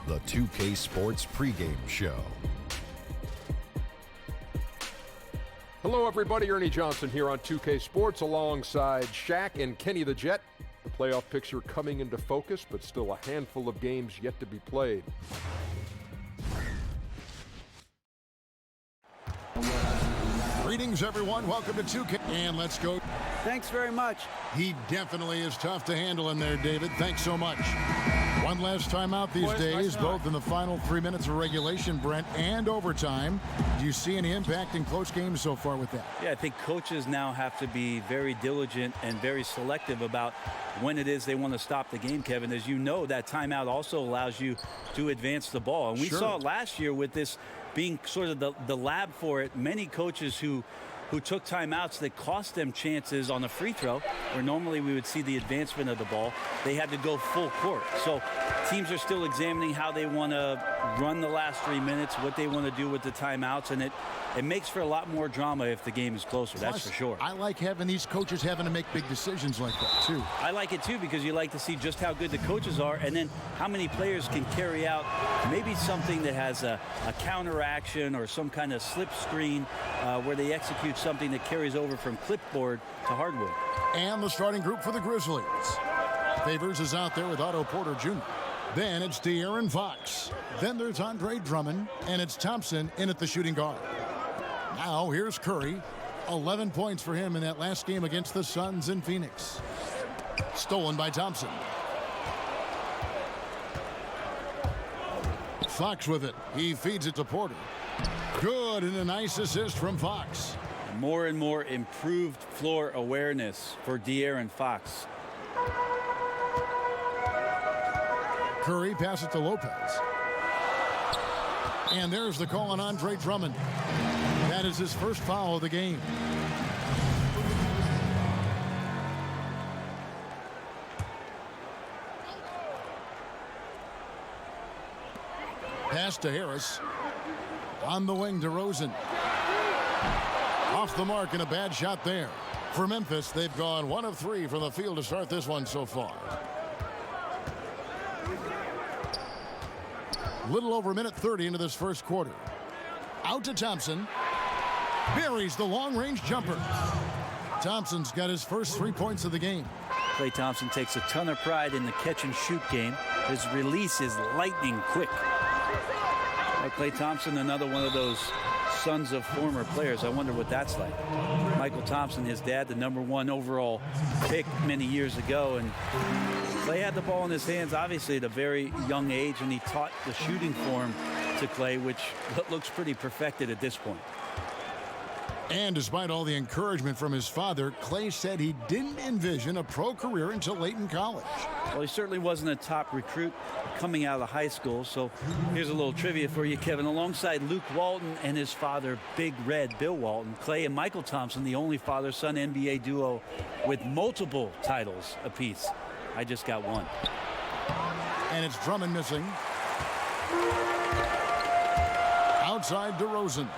The 2K Sports pregame show. Hello, everybody. Ernie Johnson here on 2K Sports alongside Shaq and Kenny the Jet. The playoff picture coming into focus, but still a handful of games yet to be played. Greetings, everyone. Welcome to 2K. And let's go. Thanks very much. He definitely is tough to handle in there, David. Thanks so much. One last time out these days, both in the final 3 minutes of regulation, Brent, and overtime. Do you see any impact in close games so far with that? Yeah, I think coaches now have to be very diligent and very selective about when it is they want to stop the game, Kevin. As you know, that timeout also allows you to advance the ball. And we saw it last year with this being sort of the lab for it. Many coaches who took timeouts that cost them chances on a free throw, where normally we would see the advancement of the ball, they had to go full court. So teams are still examining how they want to run the last 3 minutes, what they want to do with the timeouts, and it makes for a lot more drama if the game is closer. Plus, that's for sure. I like having these coaches having to make big decisions like that, too. I like it, too, because you like to see just how good the coaches are and then how many players can carry out maybe something that has a counteraction or some kind of slip screen where they execute something that carries over from clipboard to hardwood. And the starting group for the Grizzlies. Favors is out there with Otto Porter Jr. Then it's De'Aaron Fox. Then there's Andre Drummond, and it's Thompson in at the shooting guard. Now here's Curry. 11 points for him in that last game against the Suns in Phoenix. Stolen by Thompson. Fox with it. He feeds it to Porter. Good, and a nice assist from Fox. More and more improved floor awareness for De'Aaron Fox. Curry passes it to Lopez. And there's the call on Andre Drummond. That is his first foul of the game. Pass to Harris. On the wing to Rosen. Off the mark and a bad shot there. For Memphis, they've gone 1 of 3 from the field to start this one so far. Little over a minute 30 into this first quarter. Out to Thompson. Buries the long-range jumper. Thompson's got his first 3 points of the game. Klay Thompson takes a ton of pride in the catch-and-shoot game. His release is lightning quick. Klay Thompson, another one of those sons of former players. I wonder what that's like. Michael Thompson, his dad, the #1 overall pick many years ago, and Klay had the ball in his hands, obviously, at a very young age, and he taught the shooting form to Klay, which looks pretty perfected at this point. And despite all the encouragement from his father, Klay said he didn't envision a pro career until late in college. Well, he certainly wasn't a top recruit coming out of high school. So here's a little trivia for you, Kevin. Alongside Luke Walton and his father, Big Red Bill Walton, Klay and Michael Thompson, the only father-son NBA duo with multiple titles apiece. I just got one. And it's Drummond missing. Outside DeRozan.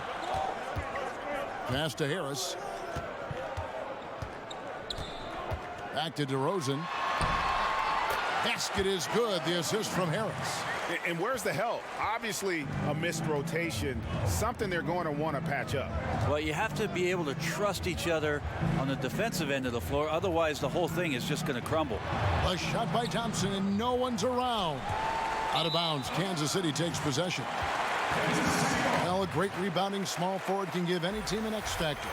Pass to Harris. Back to DeRozan. Basket is good. The assist from Harris. And where's the help? Obviously a missed rotation. Something they're going to want to patch up. Well, you have to be able to trust each other on the defensive end of the floor. Otherwise, the whole thing is just going to crumble. A shot by Thompson, and no one's around. Out of bounds. Kansas City takes possession. Well, a great rebounding small forward can give any team an X factor.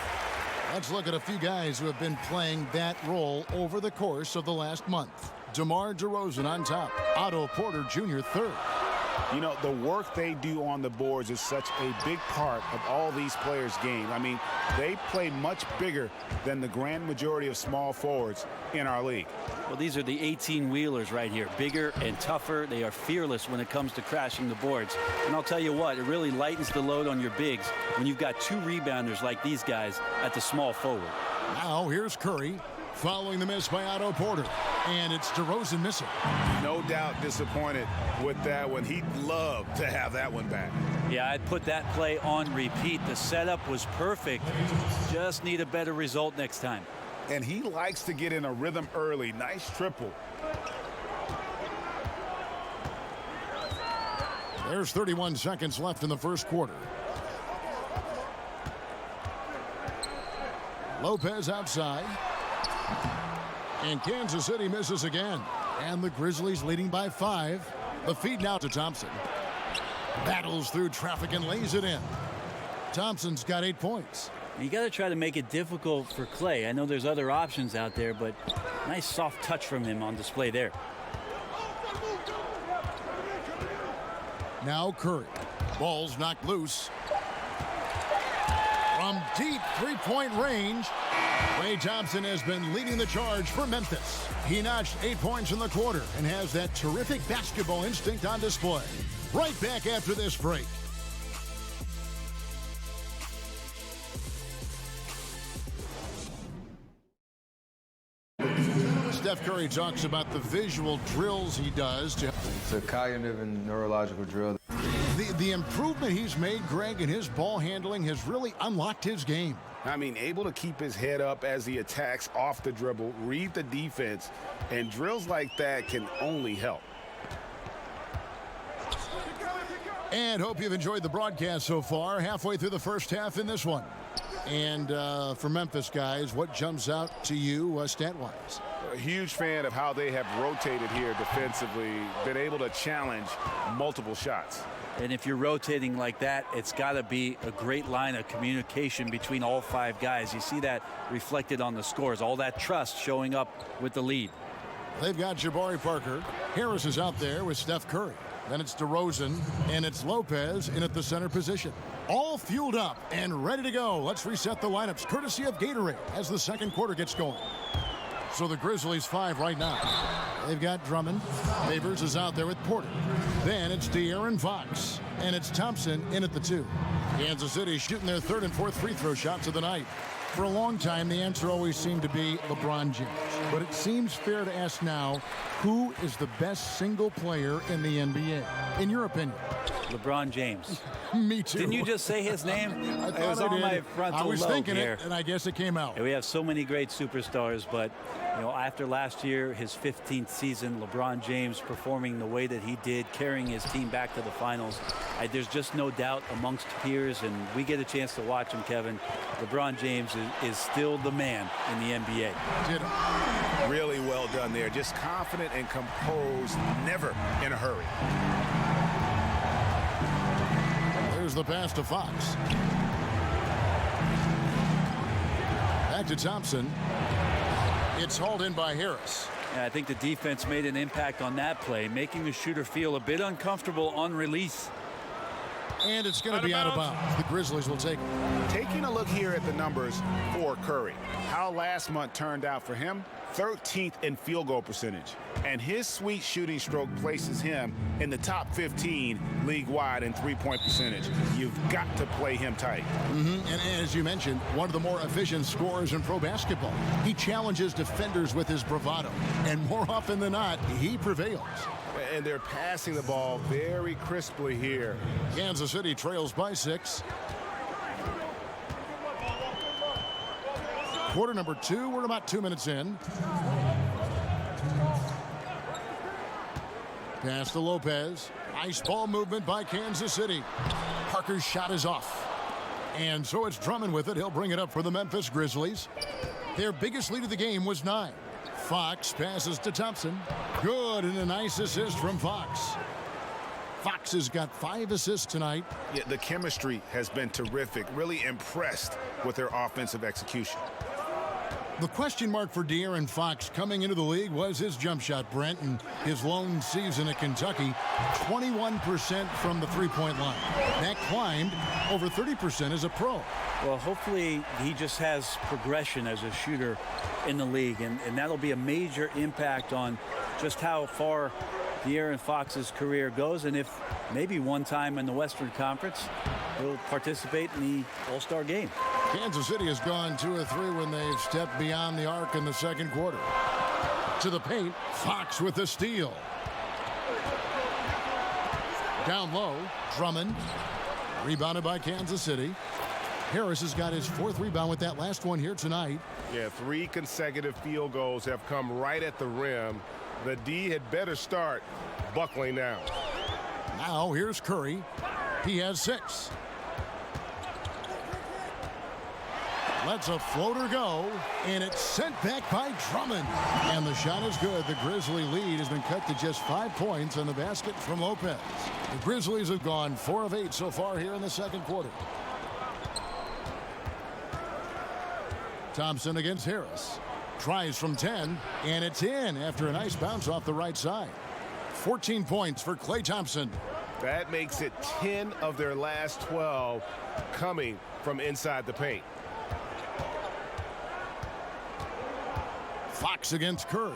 Let's look at a few guys who have been playing that role over the course of the last month. DeMar DeRozan on top. Otto Porter Jr. third. You know, the work they do on the boards is such a big part of all these players' game. I mean, they play much bigger than the grand majority of small forwards in our league. Well, these are the 18-wheelers right here. Bigger and tougher. They are fearless when it comes to crashing the boards. And I'll tell you what, it really lightens the load on your bigs when you've got 2 rebounders like these guys at the small forward. Now here's Curry following the miss by Otto Porter. And it's DeRozan missing. No doubt disappointed with that one. He'd love to have that one back. Yeah, I'd put that play on repeat. The setup was perfect. Just need a better result next time. And he likes to get in a rhythm early. Nice triple. There's 31 seconds left in the first quarter. Lopez outside. And Kansas City misses again. And the Grizzlies leading by 5. The feed now to Thompson. Battles through traffic and lays it in. Thompson's got 8 points. You got to try to make it difficult for Clay. I know there's other options out there, but nice soft touch from him on display there. Now Curry. Ball's knocked loose. From deep three-point range, Klay Thompson has been leading the charge for Memphis. He notched 8 points in the quarter and has that terrific basketball instinct on display. Right back after this break. Steph Curry talks about the visual drills he does to It's a cognitive and neurological drill. the improvement he's made, Greg, in his ball handling has really unlocked his game. I mean, able to keep his head up as he attacks off the dribble, read the defense, and drills like that can only help. And hope you've enjoyed the broadcast so far. Halfway through the first half in this one. And for Memphis, guys, what jumps out to you stat-wise? A huge fan of how they have rotated here defensively, been able to challenge multiple shots. And if you're rotating like that, it's got to be a great line of communication between all 5 guys. You see that reflected on the scores, all that trust showing up with the lead. They've got Jabari Parker. Harris is out there with Steph Curry. Then it's DeRozan, and it's Lopez in at the center position. All fueled up and ready to go. Let's reset the lineups, courtesy of Gatorade, as the second quarter gets going. So the Grizzlies 5 right now. They've got Drummond. Favors is out there with Porter. Then it's De'Aaron Fox, and it's Thompson in at the 2. Kansas City shooting their 3rd and 4th free throw shots of the night. For a long time, the answer always seemed to be LeBron James. But it seems fair to ask now, who is the best single player in the NBA, in your opinion? LeBron James. Me too. Didn't you just say his name? I It was on my frontal I was lobe thinking here. it, and I guess it came out. And we have so many great superstars, but you know, after last year, his 15th season, LeBron James performing the way that he did, carrying his team back to the finals, there's just no doubt amongst peers, and we get a chance to watch him, Kevin. LeBron James is still the man in the NBA. Really well done there. Just confident and composed, never in a hurry. There's the pass to Fox. Back to Thompson. It's hauled in by Harris. And I think the defense made an impact on that play, making the shooter feel a bit uncomfortable on release. And it's going to be out of bounds. The Grizzlies will take it. Taking a look here at the numbers for Curry. How last month turned out for him, 13th in field goal percentage. And his sweet shooting stroke places him in the top 15 league-wide in three-point percentage. You've got to play him tight. And as you mentioned, one of the more efficient scorers in pro basketball. He challenges defenders with his bravado. And more often than not, he prevails. And they're passing the ball very crisply here. Kansas City trails by 6. Quarter number 2. We're about 2 minutes in. Pass to Lopez. Nice ball movement by Kansas City. Parker's shot is off. And so it's Drummond with it. He'll bring it up for the Memphis Grizzlies. Their biggest lead of the game was 9. Fox passes to Thompson. Good, and a nice assist from Fox. Fox has got 5 assists tonight. Yeah, the chemistry has been terrific. Really impressed with their offensive execution. The question mark for De'Aaron Fox coming into the league was his jump shot, Brent, and his lone season at Kentucky, 21% from the three-point line. That climbed over 30% as a pro. Well, hopefully he just has progression as a shooter in the league, and that'll be a major impact on just how far De'Aaron Fox's career goes, and if maybe one time in the Western Conference he'll participate in the All-Star game. Kansas City has gone 2 of 3 when they've stepped beyond the arc in the second quarter. To the paint, Fox with the steal. Down low, Drummond. Rebounded by Kansas City. Harris has got his 4th rebound with that last one here tonight. Yeah, 3 consecutive field goals have come right at the rim. The D had better start buckling down. Now here's Curry. He has 6. Lets a floater go, and it's sent back by Drummond. And the shot is good. The Grizzly lead has been cut to just 5 points on the basket from Lopez. The Grizzlies have gone 4 of 8 so far here in the second quarter. Thompson against Harris. Tries from 10, and it's in after a nice bounce off the right side. 14 points for Klay Thompson. That makes it 10 of their last 12 coming from inside the paint. Fox against Curry.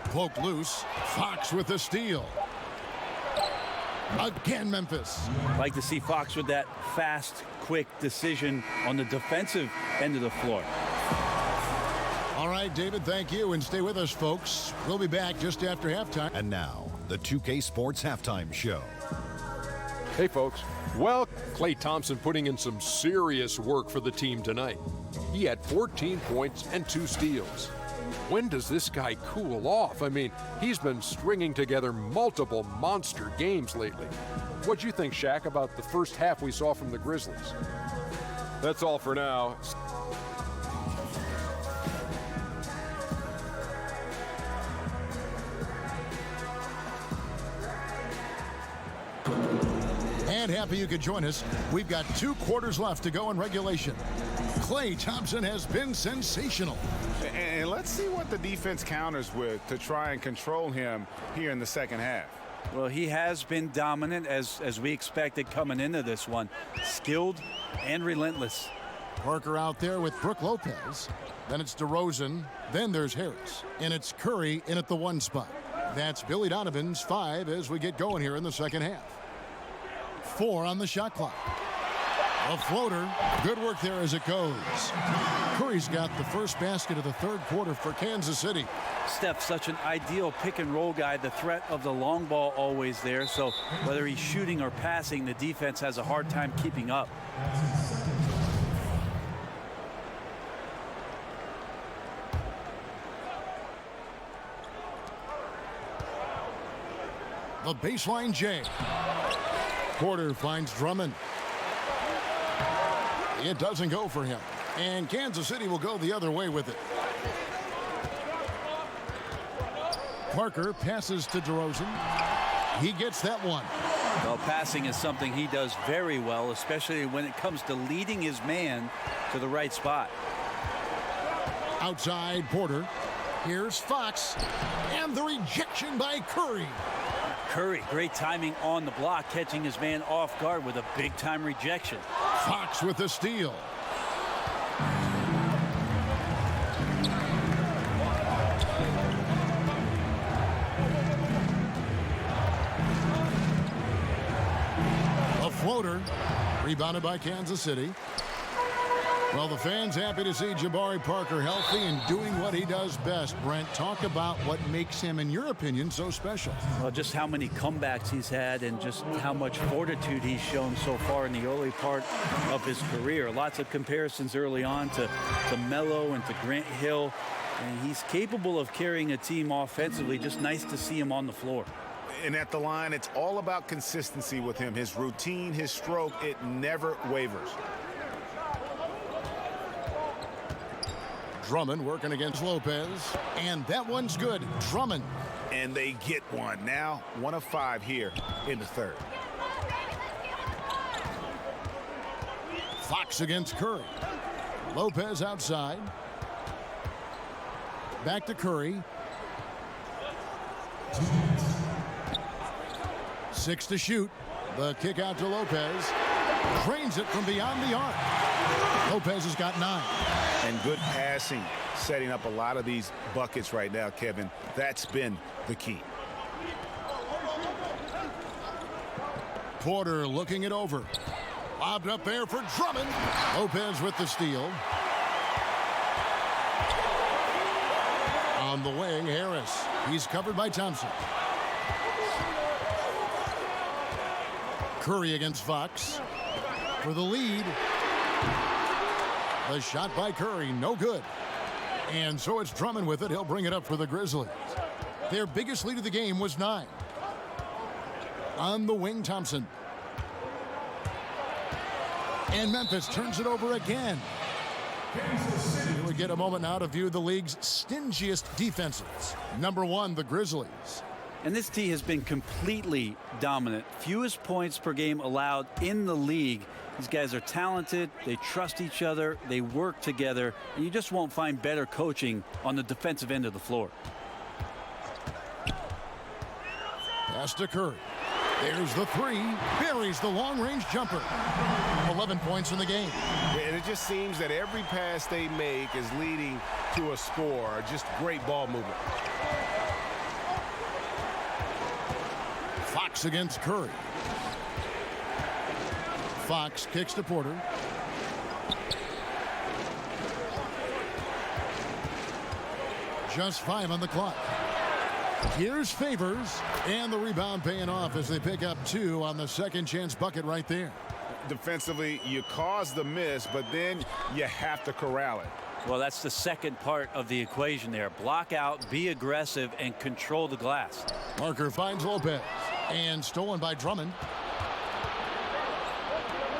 Poke loose. Fox with the steal. Again, Memphis. Like to see Fox with that fast, quick decision on the defensive end of the floor. All right, David, thank you. And stay with us, folks. We'll be back just after halftime. And now, the 2K Sports Halftime Show. Hey, folks. Well, Klay Thompson putting in some serious work for the team tonight. He had 14 points and 2 steals. When does this guy cool off? I mean, he's been stringing together multiple monster games lately. What'd you think, Shaq, about the first half we saw from the Grizzlies? That's all for now. And happy you could join us. We've got 2 quarters left to go in regulation. Klay Thompson has been sensational. And let's see what the defense counters with to try and control him here in the second half. Well, he has been dominant as we expected coming into this one. Skilled and relentless. Parker out there with Brook Lopez. Then it's DeRozan. Then there's Harris. And it's Curry in at the 1 spot. That's Billy Donovan's 5 as we get going here in the second half. 4 on the shot clock. A floater. Good work there as it goes. Curry's got the first basket of the third quarter for Kansas City. Steph, such an ideal pick and roll guy. The threat of the long ball always there. So whether he's shooting or passing, the defense has a hard time keeping up. The baseline J. Porter finds Drummond. It doesn't go for him. And Kansas City will go the other way with it. Parker passes to DeRozan. He gets that one. Well, passing is something he does very well, especially when it comes to leading his man to the right spot. Outside Porter. Here's Fox. And the rejection by Curry. Curry, great timing on the block, catching his man off guard with a big-time rejection. Fox with the steal. A floater. Rebounded by Kansas City. Well, the fans happy to see Jabari Parker healthy and doing what he does best. Brent, talk about what makes him, in your opinion, so special. Well, just how many comebacks he's had and just how much fortitude he's shown so far in the early part of his career. Lots of comparisons early on to Melo and to Grant Hill. And he's capable of carrying a team offensively. Just nice to see him on the floor. And at the line, it's all about consistency with him. His routine, his stroke, it never wavers. Drummond working against Lopez. And that one's good. Drummond. And they get one. Now 1 of 5 here in the third. Fox against Curry. Lopez outside. Back to Curry. 6 to shoot. The kick out to Lopez. Drains it from beyond the arc. Lopez has got 9. And good passing, setting up a lot of these buckets right now, Kevin. That's been the key. Porter looking it over. Lobbed up there for Drummond. Lopez with the steal. On the wing, Harris. He's covered by Thompson. Curry against Fox. For the lead. The shot by Curry, no good. And so it's Drummond with it. He'll bring it up for the Grizzlies. Their biggest lead of the game was 9. On the wing, Thompson. And Memphis turns it over again. Here we get a moment now to view the league's stingiest defenses. Number 1, the Grizzlies. And this team has been completely dominant. Fewest points per game allowed in the league. These guys are talented. They trust each other. They work together. And you just won't find better coaching on the defensive end of the floor. Pass to Curry. There's the 3. Buries the long-range jumper. 11 points in the game. And it just seems that every pass they make is leading to a score. Just great ball movement. Fox against Curry. Fox kicks to Porter. Just 5 on the clock. Here's Favors, and the rebound paying off as they pick up 2 on the second chance bucket right there. Defensively, you cause the miss, but then you have to corral it. Well, that's the second part of the equation there. Block out, be aggressive, and control the glass. Parker finds Lopez, and stolen by Drummond.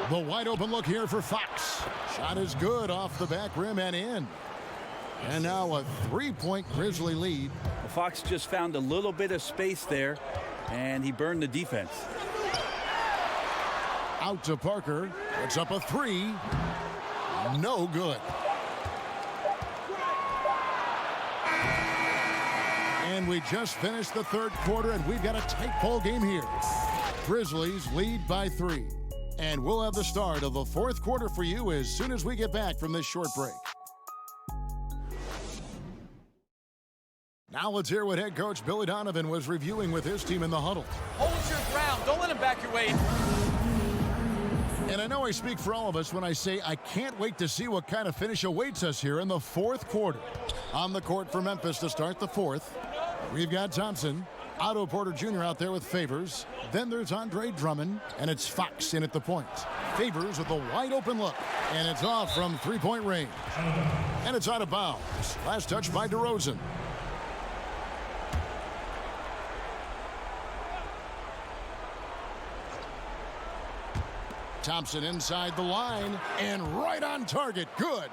The wide open look here for Fox. Shot is good off the back rim and in. And now a 3-point Grizzly lead. Fox just found a little bit of space there, and he burned the defense. Out to Parker. Puts up a 3. No good. And we just finished the third quarter, and we've got a tight ball game here. Grizzlies lead by 3. And we'll have the start of the fourth quarter for you as soon as we get back from this short break. Now let's hear what head coach Billy Donovan was reviewing with his team in the huddle. Hold your ground. Don't let him back your way. And I know I speak for all of us when I say I can't wait to see what kind of finish awaits us here in the fourth quarter. On the court for Memphis to start the fourth, we've got Thompson, Otto Porter Jr. out there with Favors. Then there's Andre Drummond, and it's Fox in at the point. Favors with a wide open look, and it's off from three-point range. And it's out of bounds. Last touch by DeRozan. Thompson inside the line, and right on target. Good.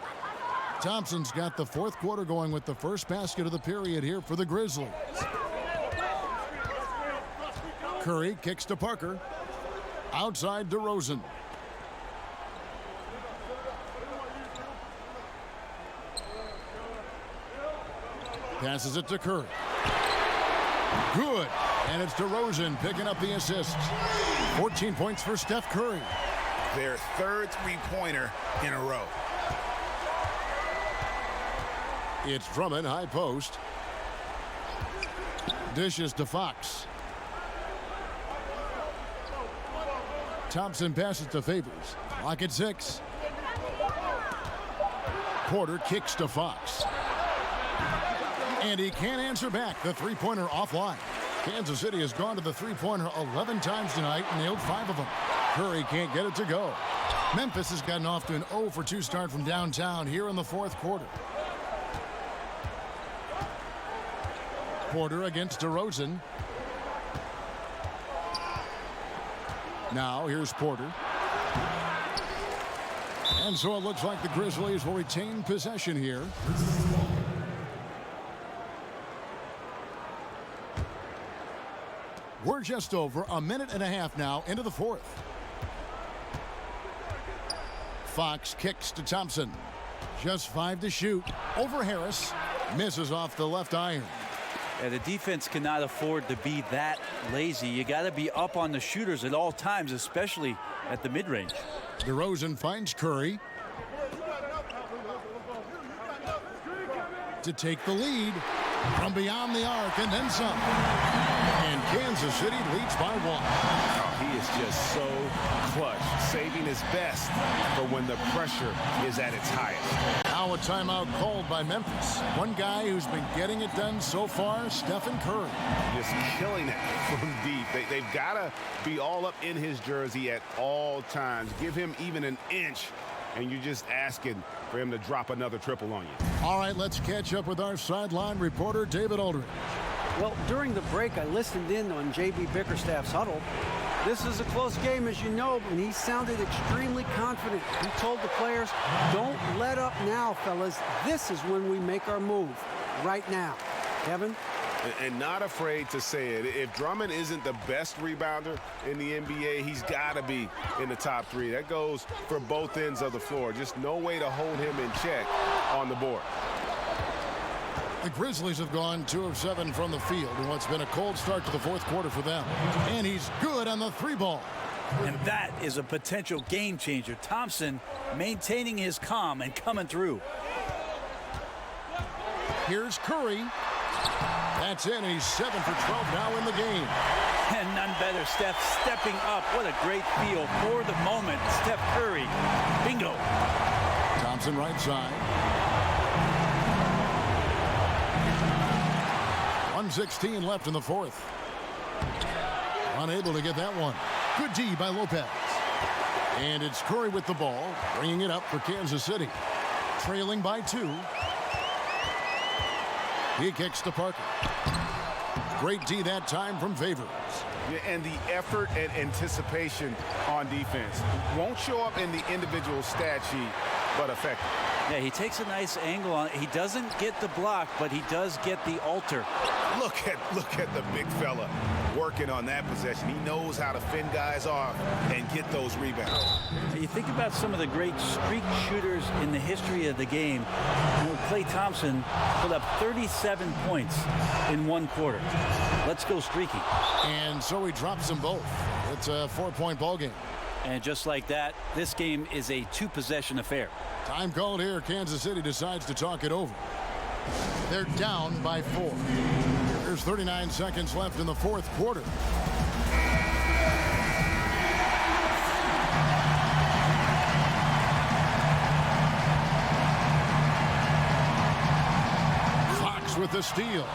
Thompson's got the fourth quarter going with the first basket of the period here for the Grizzlies. Curry kicks to Parker. Outside DeRozan. Passes it to Curry. Good. And it's DeRozan picking up the assist. 14 points for Steph Curry. Their third three-pointer in a row. It's Drummond, high post. Dishes to Fox. Thompson passes to Favors. Lock at 6. Porter kicks to Fox. And he can't answer back. The three-pointer offline. Kansas City has gone to the three-pointer 11 times tonight and nailed 5 of them. Curry can't get it to go. Memphis has gotten off to an 0 for 2 start from downtown here in the fourth quarter. Porter against DeRozan. Now here's Porter. And so it looks like the Grizzlies will retain possession here. We're just over a minute and a half now into the fourth. Fox kicks to Thompson. Just 5 to shoot. Over Harris. Misses off the left iron. Yeah, the defense cannot afford to be that lazy. You got to be up on the shooters at all times, especially at the mid-range. DeRozan finds Curry to take the lead from beyond the arc and then some. And Kansas City leads by 1. Oh, he is just so clutch, saving his best for when the pressure is at its highest. Now a timeout called by Memphis. One guy who's been getting it done so far, Stephen Curry. Just killing it from deep. They've got to be all up in his jersey at all times. Give him even an inch, and you're just asking for him to drop another triple on you. All right, let's catch up with our sideline reporter, David Aldridge. Well, during the break, I listened in on J.B. Bickerstaff's huddle. This is a close game, as you know, and he sounded extremely confident. He told the players, don't let up now, fellas. This is when we make our move, right now. Kevin? And not afraid to say it. If Drummond isn't the best rebounder in the NBA, he's got to be in the top 3. That goes for both ends of the floor. Just no way to hold him in check on the board. The Grizzlies have gone 2 of 7 from the field in what's been a cold start to the fourth quarter for them. And he's good on the 3-ball. And that is a potential game changer. Thompson maintaining his calm and coming through. Here's Curry. That's in, and he's 7 for 12 now in the game. And none better, Steph stepping up. What a great feel for the moment. Steph Curry, bingo. Thompson right side. 1:16 left in the fourth. Unable to get that one. Good D by Lopez. And it's Curry with the ball, bringing it up for Kansas City. Trailing by 2. He kicks to Parker. Great D that time from Favors. Yeah, and the effort and anticipation on defense won't show up in the individual stat sheet, but effective. Yeah, he takes a nice angle on it. He doesn't get the block, but he does get the alter. Look at the big fella working on that possession. He knows how to fend guys off and get those rebounds. You think about some of the great streak shooters in the history of the game. Klay Thompson put up 37 points in 1 quarter. Let's go streaky. And so he drops them both. It's a 4-point ball game. And just like that, this game is a 2-possession affair. Time called here. Kansas City decides to talk it over. They're down by 4. There's 39 seconds left in the fourth quarter. Fox with the steal.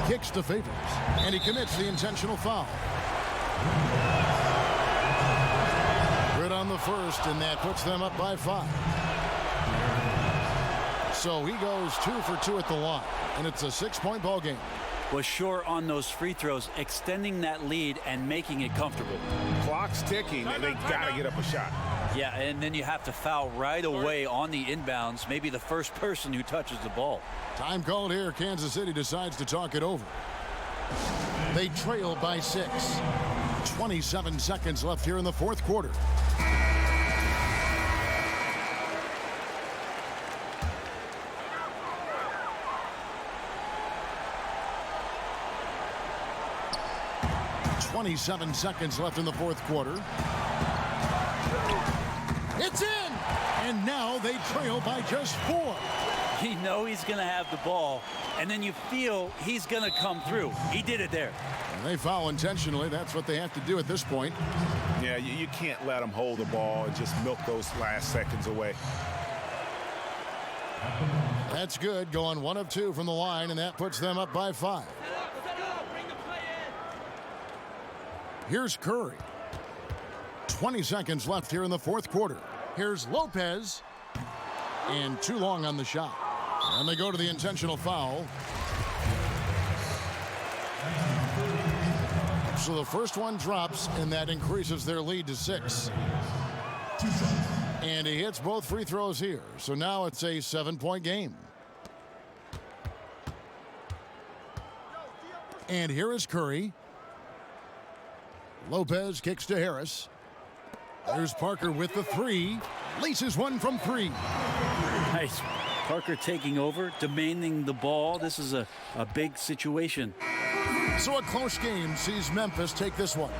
Kicks to Favors, and he commits the intentional foul. Good on the first, and that puts them up by 5. So he goes 2 for 2 at the line, and it's a 6-point ball game. Was short on those free throws, extending that lead and making it comfortable. Clock's ticking, and they got to get up a shot. Yeah, and then you have to foul right away on the inbounds, maybe the first person who touches the ball. Time called here. Kansas City decides to talk it over. They trail by 6. 27 seconds left here in the fourth quarter. .27 seconds left in the fourth quarter. It's in! And now they trail by just 4. You know he's going to have the ball, and then you feel he's going to come through. He did it there. And they foul intentionally. That's what they have to do at this point. Yeah, you can't let them hold the ball and just milk those last seconds away. That's good. Going 1 of 2 from the line, and that puts them up by 5. Here's Curry. 20 seconds left here in the fourth quarter. Here's Lopez. And too long on the shot. And they go to the intentional foul. So the first one drops, and that increases their lead to 6. And he hits both free throws here. So now it's a 7-point game. And here is Curry. Lopez kicks to Harris. There's Parker with the 3. Laces one from 3. Nice. Parker taking over, demanding the ball. This is a big situation. So a close game sees Memphis take this one.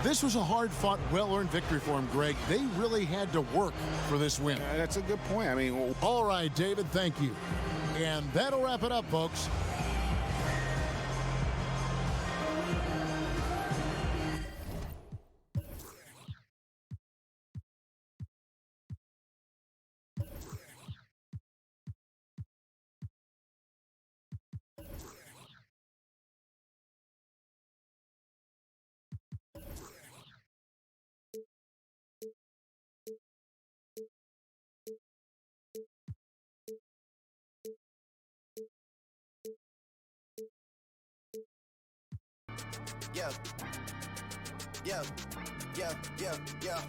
This was a hard-fought, well-earned victory for him, Greg. They really had to work for this win. That's a good point. I mean, all right, David, thank you. And that'll wrap it up, folks. Yeah.